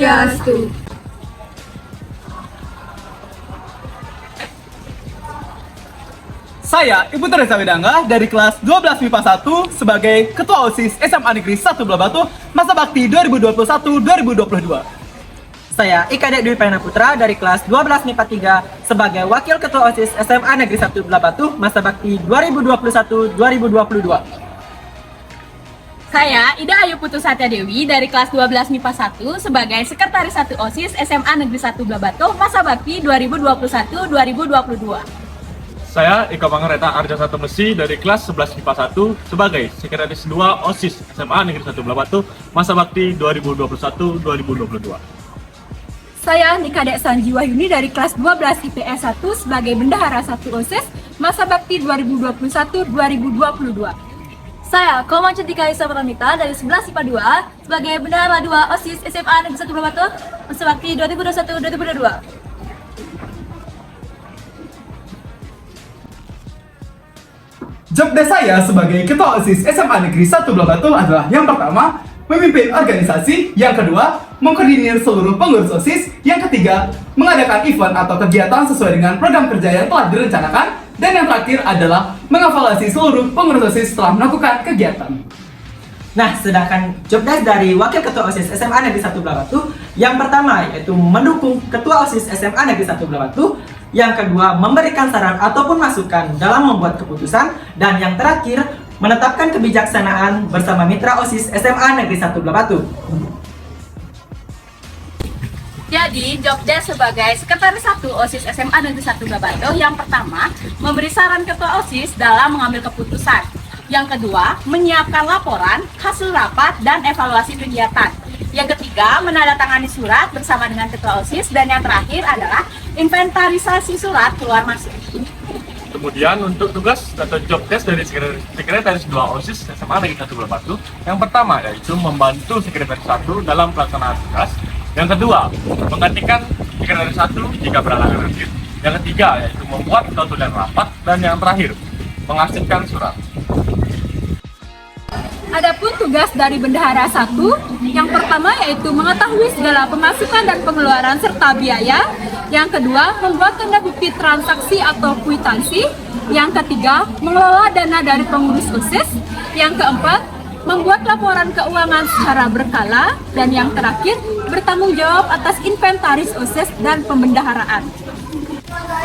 Swastiastu. Saya Ibu Teresa Widangga dari kelas 12 MIPA 1 sebagai Ketua OSIS SMA Negeri 1 Belah Batu masa bakti 2021-2022. Saya Ika Dek Dwi Pena Putra dari kelas 12 MIPA 3 sebagai Wakil Ketua OSIS SMA Negeri 1 Belah Batu masa bakti 2021-2022. Saya Ida Ayu Putu Satya Dewi dari kelas 12 MIPA 1 sebagai Sekretaris 1 OSIS SMA Negeri 1 Belah Batu masa bakti 2021-2022. Saya Ika Pangareta Arja Satu Mesi dari kelas 11 MIPA 1 sebagai Sekretaris 2 OSIS SMA Negeri 1 Belah Batu masa bakti 2021-2022. Saya Nika Dek Sanji Wahyuni dari kelas 12 IPS 1 sebagai Bendahara 1 OSIS masa bakti 2021-2022. Saya Koma Cantika Isa Pramita dari 11 IPA 2 sebagai Bendahara 2 OSIS SMA Negeri 1 Belah Batu masa bakti 2021-2022. Job desk saya sebagai Ketua OSIS SMA Negeri 1 Belah Batu adalah yang pertama, memimpin organisasi, yang kedua, mengkoordinir seluruh pengurus OSIS, yang ketiga, mengadakan event atau kegiatan sesuai dengan program kerja yang telah direncanakan, dan yang terakhir adalah mengevaluasi seluruh pengurus OSIS setelah melakukan kegiatan. Nah, sedangkan job desk dari Wakil Ketua OSIS SMA Negeri 1 Belah Batu yang pertama yaitu mendukung Ketua OSIS SMA Negeri 1 Belah Batu, yang kedua memberikan saran ataupun masukan dalam membuat keputusan, dan yang terakhir menetapkan kebijaksanaan bersama mitra OSIS SMA Negeri 1 Belah Batu. Jadi, job desk sebagai Sekretaris 1 OSIS SMA Negeri 1 Belah Batu yang pertama, memberi saran Ketua OSIS dalam mengambil keputusan. Yang kedua, menyiapkan laporan, hasil rapat, dan evaluasi kegiatan. Yang ketiga, menandatangani surat bersama dengan Ketua OSIS. Dan yang terakhir adalah inventarisasi surat keluar masuk. Kemudian untuk tugas atau job desk dari Sekretaris 2 OSIS SMA Negeri 1 Belah Batu, yang pertama yaitu membantu Sekretaris 1 dalam pelaksanaan tugas. Yang kedua, menggantikan Sekretaris 1 jika berhalangan hadir. Yang ketiga yaitu membuat notulen rapat, dan yang terakhir mengarsipkan surat. Adapun tugas dari Bendahara 1, yang pertama yaitu mengetahui segala pemasukan dan pengeluaran serta biaya. Yang kedua, membuat tanda bukti transaksi atau kwitansi. Yang ketiga, mengelola dana dari pengurus OSIS. Yang keempat, membuat laporan keuangan secara berkala. Dan yang terakhir, bertanggung jawab atas inventaris OSIS dan pembendaharaan.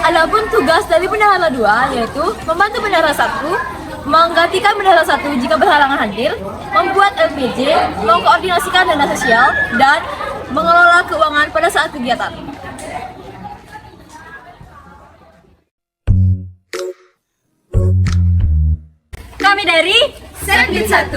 Adapun tugas dari Bendahara 2 yaitu membantu Bendahara 1, menggantikan Bendahara 1 jika berhalangan hadir, membuat LPJ, mengkoordinasikan dana sosial, dan mengelola keuangan pada saat kegiatan. Kami dari Sekbid 1.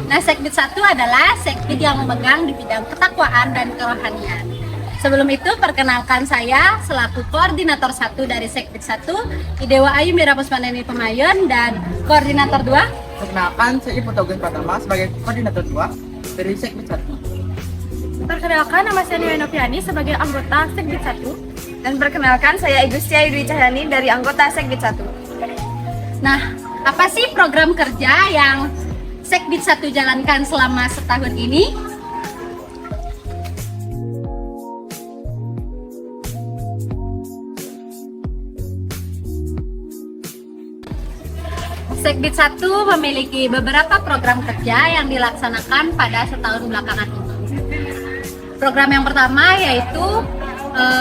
Nah, Sekbid 1 adalah Sekbid yang memegang di bidang ketakwaan dan kerohanian. Sebelum itu, perkenalkan saya selaku Koordinator 1 dari Sekbid 1, Idewa Ayu Mira Puspaneni Pemayun, dan Koordinator 2. Perkenalkan, saya Ibu Togus Pratama sebagai Koordinator 2 dari Sekbid 1. Perkenalkan, nama saya Niwa Noviani sebagai anggota Sekbid 1. Dan perkenalkan, saya Igustia Yudwi Cahyani dari anggota Sekbid 1. Nah, apa sih program kerja yang Sekbid 1 jalankan selama setahun ini? Sekbid 1 memiliki beberapa program kerja yang dilaksanakan pada setahun belakangan ini. Program yang pertama yaitu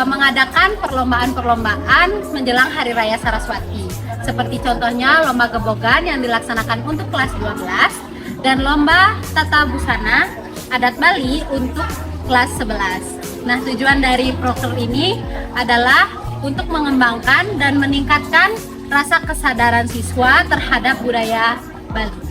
mengadakan perlombaan-perlombaan menjelang Hari Raya Saraswati. Seperti contohnya lomba gebogan yang dilaksanakan untuk kelas 12 dan lomba tata busana adat Bali untuk kelas 11. Nah, tujuan dari proker ini adalah untuk mengembangkan dan meningkatkan rasa kesadaran siswa terhadap budaya Bali.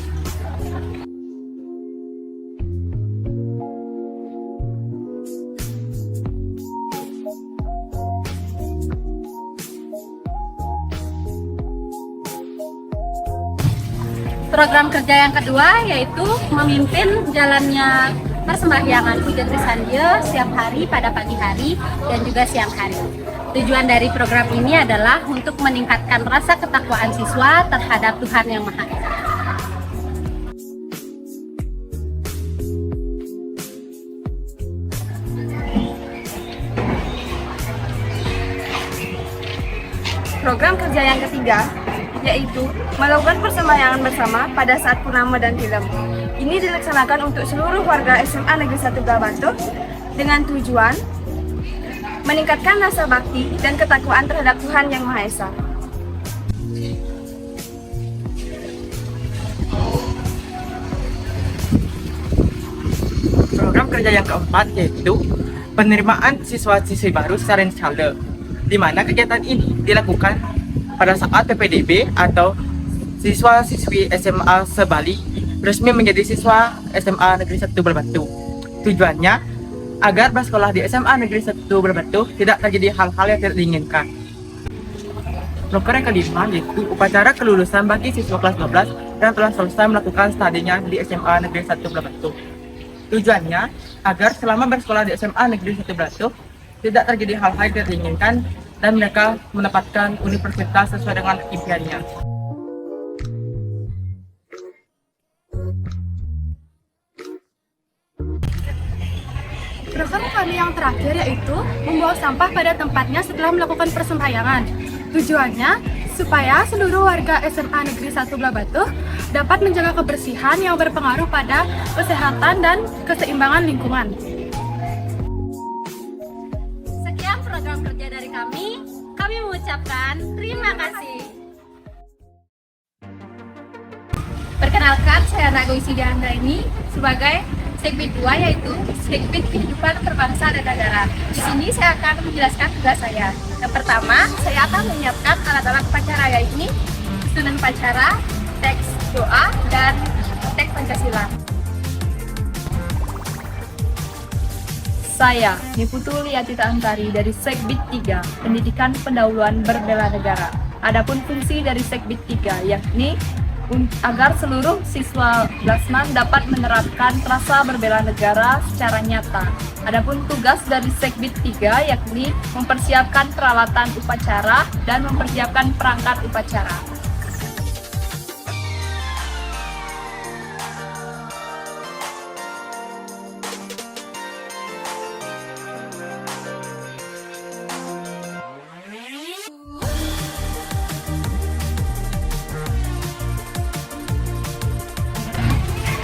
Program kerja yang kedua yaitu memimpin jalannya persembahyangan Puja Trisandya setiap hari pada pagi hari dan juga siang hari. Tujuan dari program ini adalah untuk meningkatkan rasa ketakwaan siswa terhadap Tuhan Yang Maha Esa. program kerja yang ketiga, yaitu melakukan persembahyangan bersama pada saat purnama dan film. Ini dilaksanakan untuk seluruh warga SMA Negeri 1 Belah Batu dengan tujuan meningkatkan rasa bakti dan ketakwaan terhadap Tuhan Yang Maha Esa. Program kerja yang keempat yaitu penerimaan siswa-siswi baru secara installer, di mana kegiatan ini dilakukan pada saat PPDB atau siswa-siswi SMA sebalik resmi menjadi siswa SMA Negeri 1 Belah Batu. Tujuannya agar bersekolah di SMA Negeri 1 Belah Batu tidak terjadi hal-hal yang tidak diinginkan. Program yang kelima yaitu upacara kelulusan bagi siswa kelas 12 yang telah selesai melakukan studinya di SMA Negeri 1 Belah Batu. Tujuannya agar selama bersekolah di SMA Negeri 1 Belah Batu tidak terjadi hal-hal yang tidak diinginkan dan mereka mendapatkan universitas sesuai dengan impiannya. Program kami yang terakhir yaitu membawa sampah pada tempatnya setelah melakukan persembahyangan. Tujuannya supaya seluruh warga SMA Negeri 1 Belah Batu dapat menjaga kebersihan yang berpengaruh pada kesehatan dan keseimbangan lingkungan. Sekian program kerja dari kami. Kami mengucapkan terima kasih. Perkenalkan, saya Nago Isidiandra ini sebagai Segbit 2, yaitu Segbit Kehidupan Berbangsa dan Negara. Di sini saya akan menjelaskan tugas saya. Yang pertama, saya akan menyiapkan alat-alat upacara, yaitu susunan upacara, teks doa, dan teks Pancasila. Saya, Niputu Liatita Antari dari Segbit 3, Pendidikan Pendahuluan Berbela Negara. Adapun fungsi dari Segbit 3 yakni agar seluruh siswa Blasman dapat menerapkan rasa berbela negara secara nyata. Adapun tugas dari Segbit 3 yakni mempersiapkan peralatan upacara dan mempersiapkan perangkat upacara.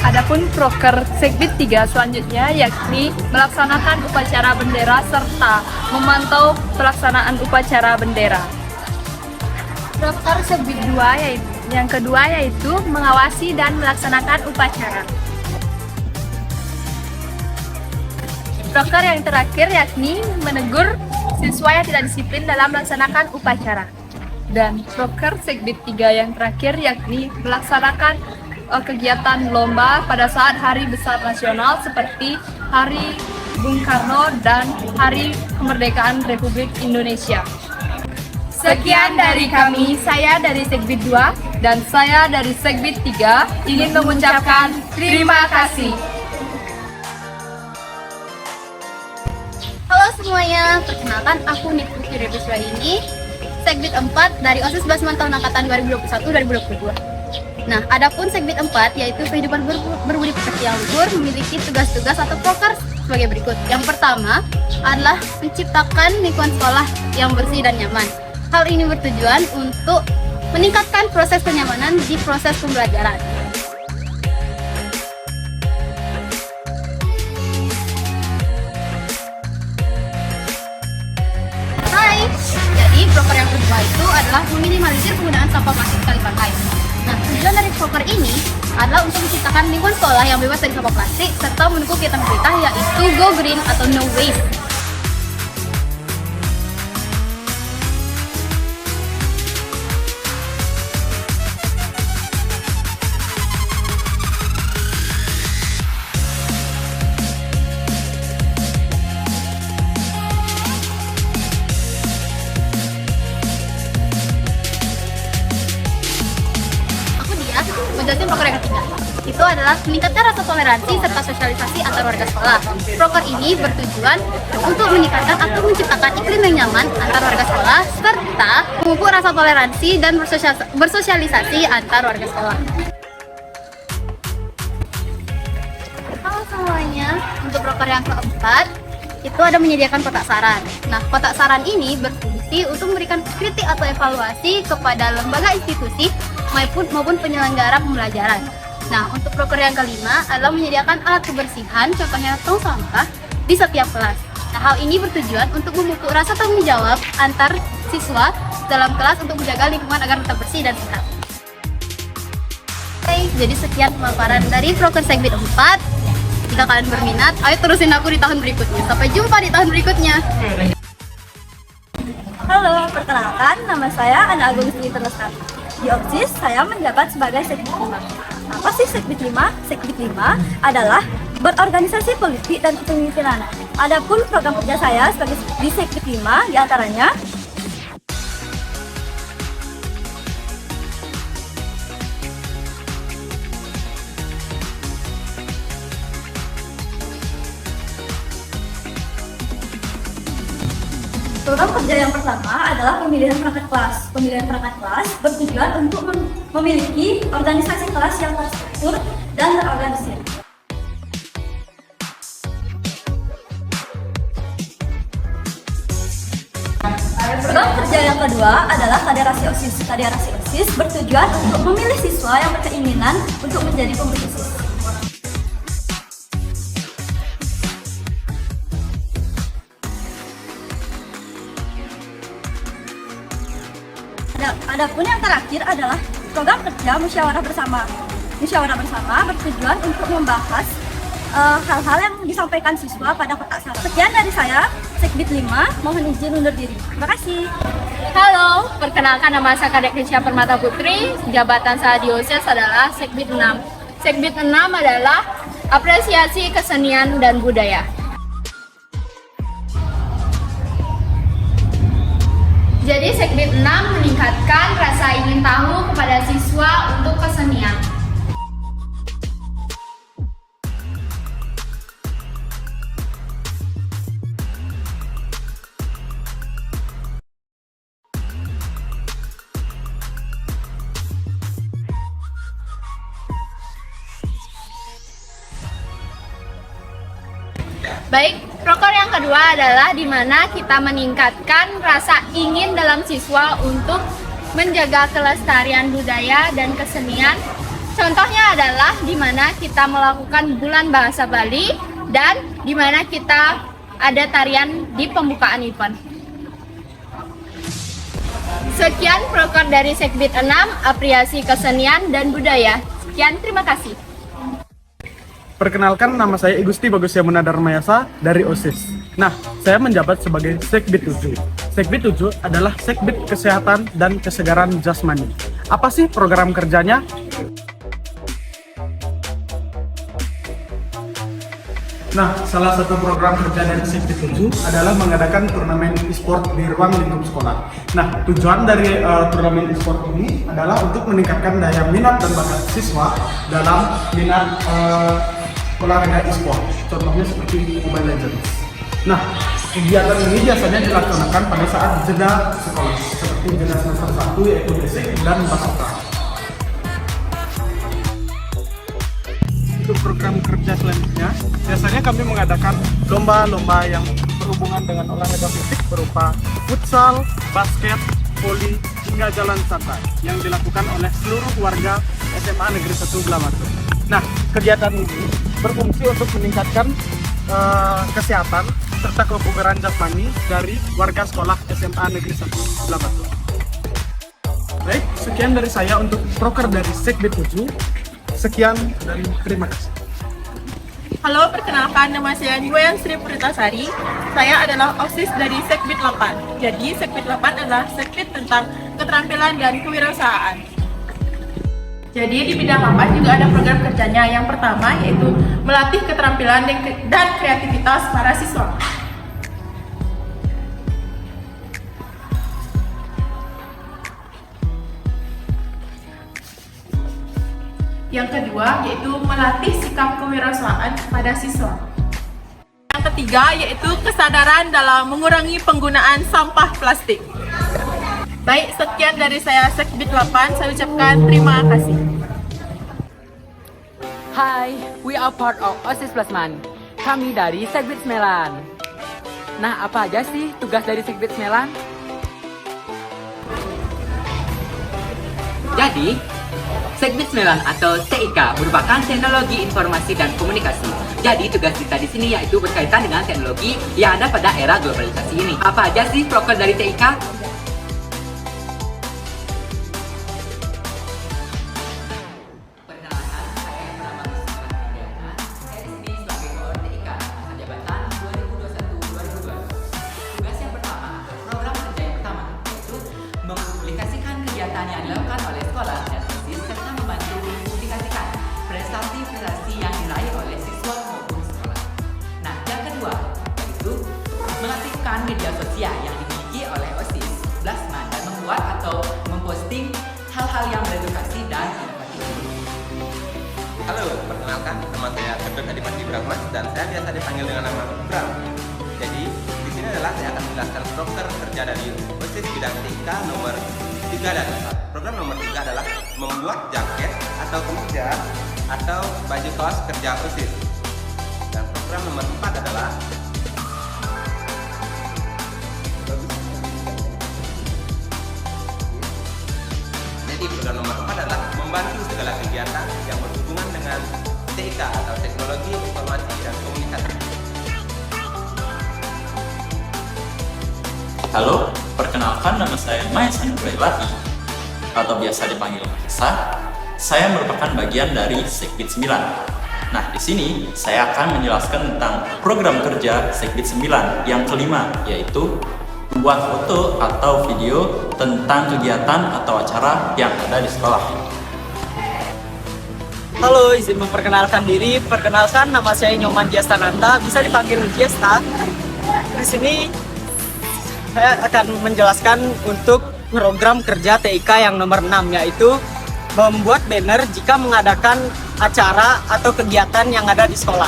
Adapun proker Segbit 3 selanjutnya yakni melaksanakan upacara bendera serta memantau pelaksanaan upacara bendera. Proker Segbit 2 yang kedua yaitu mengawasi dan melaksanakan upacara. Proker yang terakhir yakni menegur siswa yang tidak disiplin dalam melaksanakan upacara. Dan proker Segbit 3 yang terakhir yakni melaksanakan kegiatan lomba pada saat Hari Besar Nasional seperti Hari Bung Karno dan Hari Kemerdekaan Republik Indonesia. Sekian dari kami, saya dari Segbit 2 Dan saya dari Segbit 3 ingin mengucapkan terima kasih. Halo semuanya, perkenalkan aku Niputu Rebuswa ini Segbit 4 dari OSIS Blasman tahun angkatan 2021-2022. Nah, adapun Segbit 4 yaitu kehidupan berbudi pekerti yang luhur memiliki tugas-tugas atau proker sebagai berikut. Yang pertama adalah menciptakan lingkungan sekolah yang bersih dan nyaman. Hal ini bertujuan untuk meningkatkan proses kenyamanan di proses pembelajaran. Hai, jadi proker yang kedua itu adalah meminimalisir penggunaan sampah plastik sekali pakai. Nah, tujuan dari proker ini adalah untuk menciptakan lingkungan sekolah yang bebas dari sampah plastik serta mendukung kegiatan pemerintah yaitu Go Green atau No Waste. Menjelasin proker yang ketiga, itu adalah meningkatkan rasa toleransi serta sosialisasi antar warga sekolah. Proker ini bertujuan untuk meningkatkan atau menciptakan iklim yang nyaman antar warga sekolah serta memupuk rasa toleransi dan bersosialisasi antar warga sekolah. Halo semuanya, untuk proker yang keempat itu ada menyediakan kotak saran. Nah, kotak saran ini berfungsi berfungsi untuk memberikan kritik atau evaluasi kepada lembaga institusi maupun penyelenggara pembelajaran. Nah, untuk proker yang kelima adalah menyediakan alat kebersihan, contohnya tong sampah, di setiap kelas. Nah, hal ini bertujuan untuk memupuk rasa tanggung jawab antar siswa dalam kelas untuk menjaga lingkungan agar tetap bersih dan sehat. Oke, jadi sekian pemaparan dari proker Segbit 4. Jika kalian berminat, ayo terusin aku di tahun berikutnya. Sampai jumpa di tahun berikutnya. Halo, perkenalkan nama saya Ana Agung Sri Terlestari. Di OSIS saya menjabat sebagai Segbit 5. Apa sih Segbit 5? Segbit 5 adalah berorganisasi politik dan kepemimpinan. Adapun program kerja saya sebagai di Segbit 5 diantaranya program kerja yang pertama adalah pemilihan perangkat kelas. Pemilihan perangkat kelas bertujuan untuk memiliki organisasi kelas yang terstruktur dan terorganisir. Program kerja yang kedua adalah kaderasi OSIS. Kaderasi OSIS bertujuan untuk memilih siswa yang berkeinginan untuk menjadi pengurus OSIS. Adapun yang terakhir adalah program kerja musyawarah bersama. Musyawarah bersama bertujuan untuk membahas hal-hal yang disampaikan siswa pada kotak saran. Sekian dari saya, Segbit 5, mohon izin undur diri. Terima kasih. Halo, perkenalkan nama saya Kadek Krisya Permata Putri. Jabatan saya di OSIS adalah Segbit 6. Segbit 6 adalah apresiasi kesenian dan budaya. Jadi Segbit 6 meningkatkan rasa ingin tahu kepada siswa untuk kesenian. Baik, proker yang kedua adalah di mana kita meningkatkan rasa ingin dalam siswa untuk menjaga kelestarian budaya dan kesenian. Contohnya adalah di mana kita melakukan bulan bahasa Bali dan di mana kita ada tarian di pembukaan event. Sekian proker dari Segbit 6, apresiasi kesenian dan budaya. Sekian, terima kasih. Perkenalkan, nama saya Igusti Bagus Yamuna Darmayasa dari OSIS. Nah, saya menjabat sebagai Segbit 7. Segbit 7 adalah Segbit Kesehatan dan Kesegaran Jasmani. Apa sih program kerjanya? Nah, salah satu program kerja dari Segbit 7 adalah mengadakan turnamen e-sport di ruang lingkup sekolah. Nah, tujuan dari turnamen e-sport ini adalah untuk meningkatkan daya minat dan bakat siswa dalam minat olahraga e-sport, contohnya seperti Mobile Legends. Nah, kegiatan ini biasanya dilaksanakan pada saat jeda sekolah, seperti jeda semester 1 yaitu basic dan basota. Untuk program kerja selanjutnya, biasanya kami mengadakan lomba-lomba yang berhubungan dengan olahraga fisik berupa futsal, basket, voli, hingga jalan santai yang dilakukan oleh seluruh warga SMA Negeri 1 Blamatu. Nah, kegiatan ini berfungsi untuk meningkatkan kesehatan serta kebugaran jasmani dari warga sekolah SMA Negeri 1 Blamatu. Baik, sekian dari saya untuk proker dari Segbit 7. Sekian dari terima kasih. Halo, perkenalkan nama saya Niwayan Sri Puritasari. Saya adalah OSIS dari Segbit 8. Jadi, Segbit 8 adalah Segbit tentang keterampilan dan kewirausahaan. Jadi di bidang 8 juga ada program kerjanya. Yang pertama yaitu melatih keterampilan dan kreativitas para siswa. Yang kedua yaitu melatih sikap kewirausahaan pada siswa. Yang ketiga yaitu kesadaran dalam mengurangi penggunaan sampah plastik. Baik, sekian dari saya Segbit 8, saya ucapkan terima kasih. Hai, we are part of OSIS Plasman. Kami dari Segbit 9. Nah, apa aja sih tugas dari Segbit 9? Jadi, Segbit 9 atau TIK merupakan teknologi informasi dan komunikasi. Jadi tugas kita di sini yaitu berkaitan dengan teknologi yang ada pada era globalisasi ini. Apa aja sih proker dari TIK? Mempublikasikan kegiatan yang dilakukan oleh sekolah dan OSIS serta membantu mempublikasikan prestasi-prestasi yang diraih oleh siswa maupun sekolah. Nah, yang kedua yaitu mengaktifkan media sosial yang dimiliki oleh OSIS Blasman dan membuat atau memposting hal-hal yang beredukasi dan inovatif. Halo, perkenalkan nama saya Kedot Adipati Brahma dan saya biasa dipanggil dengan nama Bram. Jadi, di sini adalah saya akan menjelaskan proker kerja dari OSIS bidang TIK nomor 3 dan 4. Program nomor 3 adalah membuat jaket atau kemeja atau baju kaos kerja OSIS. Dan program nomor 4 adalah program nomor 4 adalah membantu segala kegiatan yang berhubungan dengan TIK atau Teknologi Informasi dan Komunikasi. Halo, perkenalkan nama saya Maesa Nugrailati atau biasa dipanggil Maesa. Saya merupakan bagian dari Segbit 9. Nah, di sini saya akan menjelaskan tentang program kerja Segbit 9 yang kelima, yaitu membuat foto atau video tentang kegiatan atau acara yang ada di sekolah. Halo, izin memperkenalkan diri. Perkenalkan, nama saya Nyoman Diastananta, bisa dipanggil Diasta. Di sini saya akan menjelaskan untuk program kerja TIK yang nomor 6, yaitu membuat banner jika mengadakan acara atau kegiatan yang ada di sekolah.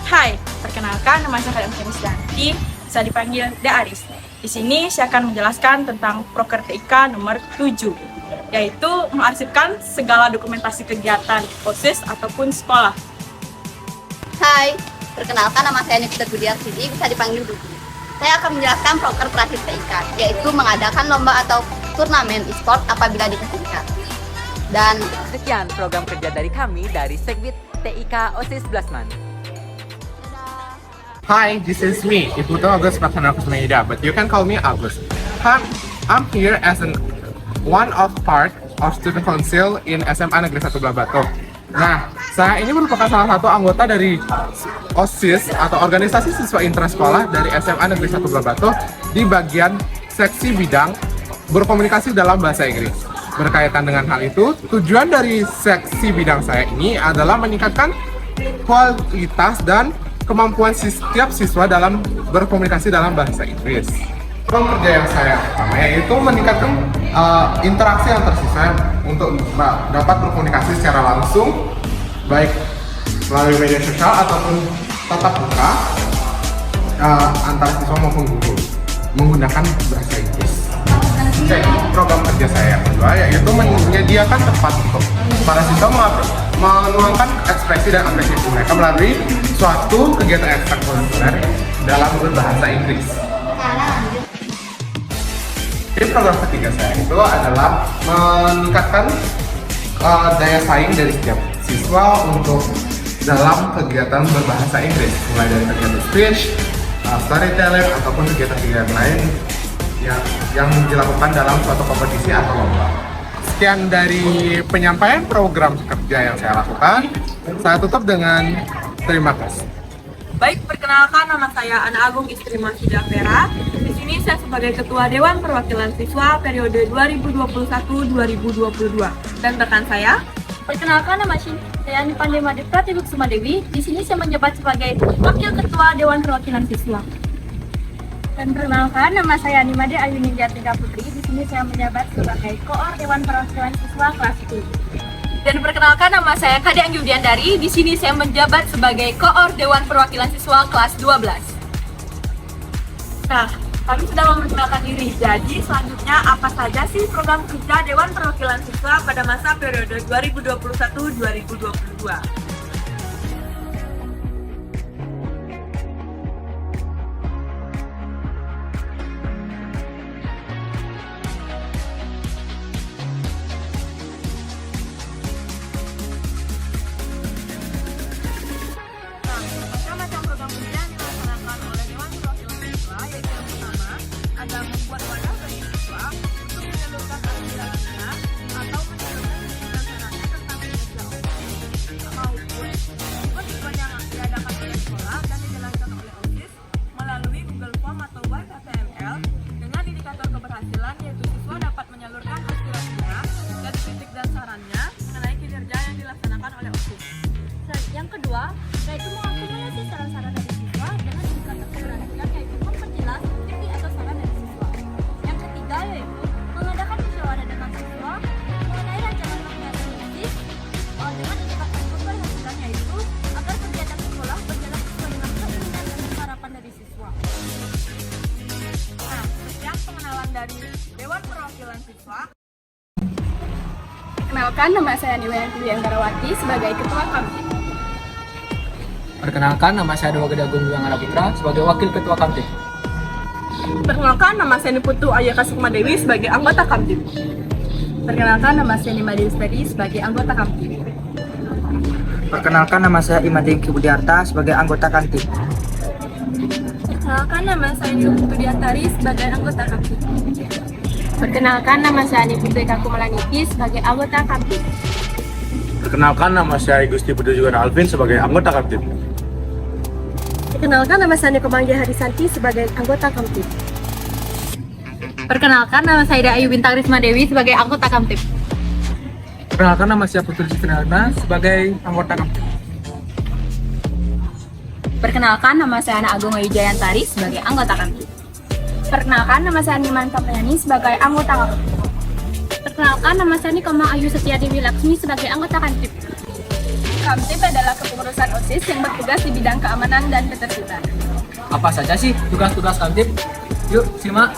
Hai, perkenalkan nama saya Kadang Kemis Danti, bisa dipanggil Da Aris. Di sini saya akan menjelaskan tentang proker TIK nomor 7, yaitu mengarsipkan segala dokumentasi kegiatan OSIS ataupun sekolah. Hai, perkenalkan nama saya Nikita Budiarsidi, bisa dipanggil Dudu. Saya akan menjelaskan proker terakhir TIK, yaitu mengadakan lomba atau turnamen e-sport apabila diizinkan. Dan sekian program kerja dari kami dari Segbit TIK OSIS Blasman. Hi, this is me, Iputo Agus Praksana Kusmaida, but you can call me Agus. I'm here as one of part of student council in SMA Negeri 1 Blabato. Nah, saya ini merupakan salah satu anggota dari OSIS atau Organisasi Siswa Intrasekolah dari SMA Negeri 1 Blabato di bagian seksi bidang berkomunikasi dalam bahasa Inggris. Berkaitan dengan hal itu, tujuan dari seksi bidang saya ini adalah meningkatkan kualitas dan kemampuan setiap siswa dalam berkomunikasi dalam bahasa Inggris. Program kerja yang saya pertama yaitu meningkatkan interaksi antar siswa untuk dapat berkomunikasi secara langsung, baik melalui media sosial ataupun tatap muka antar siswa maupun guru menggunakan bahasa Inggris. Jadi program kerja saya yang kedua yaitu menyediakan tempat untuk para siswa menuangkan ekspresi dan apresiasi mereka melalui suatu kegiatan ekstrakurikuler dalam berbahasa Inggris. Jadi program ketiga saya itu adalah meningkatkan daya saing dari setiap siswa untuk dalam kegiatan berbahasa Inggris, mulai dari kegiatan speech, storytelling ataupun kegiatan-kegiatan lain yang dilakukan dalam suatu kompetisi atau lomba. Sekian dari penyampaian program kerja yang saya lakukan. Saya tutup dengan terima kasih. Baik, perkenalkan nama saya Ana Agung Istri Masida Vera. Di sini saya sebagai Ketua Dewan Perwakilan Siswa periode 2021-2022. Dan rekan saya, Perkenalkan, nama saya Nipandai Made Pratiwi Kusumadewi. Di sini saya menjabat sebagai Wakil Ketua Dewan Perwakilan Siswa. Dan perkenalkan, nama saya Nimade Ayuni Jatika Putri. Di sini saya menjabat sebagai Koor Dewan Perwakilan Siswa kelas 7. Dan perkenalkan, nama saya Kade Anggi Widiandari. Di sini saya menjabat sebagai Koor Dewan Perwakilan Siswa kelas 12. nah, kami sudah memperkenalkan diri. Jadi, selanjutnya apa saja sih program kerja Dewan Perwakilan Siswa pada masa periode 2021-2022? yaitu mengakomodasi saran-saran dari siswa dengan indikator keberhasilan, yaitu memperjelas kritik atau saran dari siswa. Yang ketiga yaitu mengadakan musyawarah dengan siswa mengenai rancangan nominasi dengan indikator keberhasilan, yaitu agar kegiatan sekolah berjalan sesuai dengan keinginan dan harapan dari siswa. Nah, sekian pengenalan dari Dewan Perwakilan Siswa. Perkenalkan, nama saya Niwayan Dwi Anggarawati sebagai Ketua Kamtib. Perkenalkan, nama saya Dewa Gede Agung Wiangara Putra sebagai Wakil Ketua Kamtib. Perkenalkan, nama saya Niputu Ayaka Sukma Dewi sebagai anggota Kamtib. Perkenalkan, nama saya Nima Dewi sebagai anggota Kamtib. Perkenalkan, nama saya Imadengki Budiarta sebagai anggota Kamtib. Perkenalkan, nama saya Niputu Diantari sebagai anggota Kamtib. Perkenalkan, nama saya Niputu Kakumalaniti sebagai anggota Kamtib. Perkenalkan, nama saya Gusti Budi Juwana Alvin sebagai anggota Kamtib. Perkenalkan, nama saya Komanggia Hadisanti sebagai anggota Kamtib. Perkenalkan, nama saya Ayu Bintang Risma Dewi sebagai anggota Kamtib. Perkenalkan, nama saya Putri Citrana sebagai anggota Kamtib. Perkenalkan, nama saya Ana Agung Ayu Jayantari sebagai anggota Kamtib. Perkenalkan, nama saya Niman Kapriani sebagai anggota Kamtib. Perkenalkan, nama saya Komang Ayu Setia Dewi Laksmi sebagai anggota Kamtib. Kamtib adalah kepengurusan OSIS yang bertugas di bidang keamanan dan ketertiban. Apa saja sih tugas-tugas Kamtib? Yuk, simak.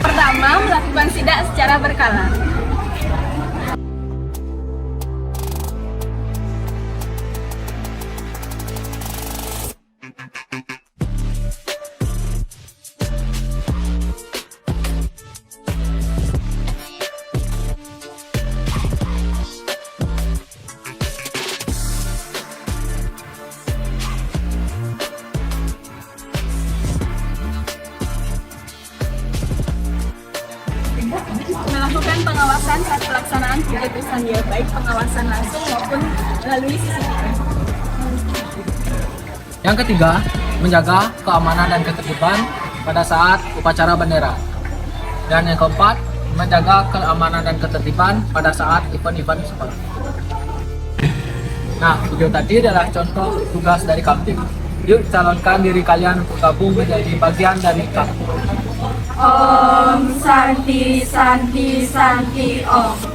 Pertama, melakukan sidak secara berkala. Melakukan pengawasan saat pelaksanaan kegiatan, ya baik pengawasan langsung maupun melalui CCTV. Yang ketiga, menjaga keamanan dan ketertiban pada saat upacara bendera. Dan yang keempat, menjaga keamanan dan ketertiban pada saat event-event sekolah. Nah, video tadi adalah contoh tugas dari Kamtib. Yuk calonkan diri kalian untuk gabung menjadi bagian dari Kamtib. Om Santi Santi Santi Om.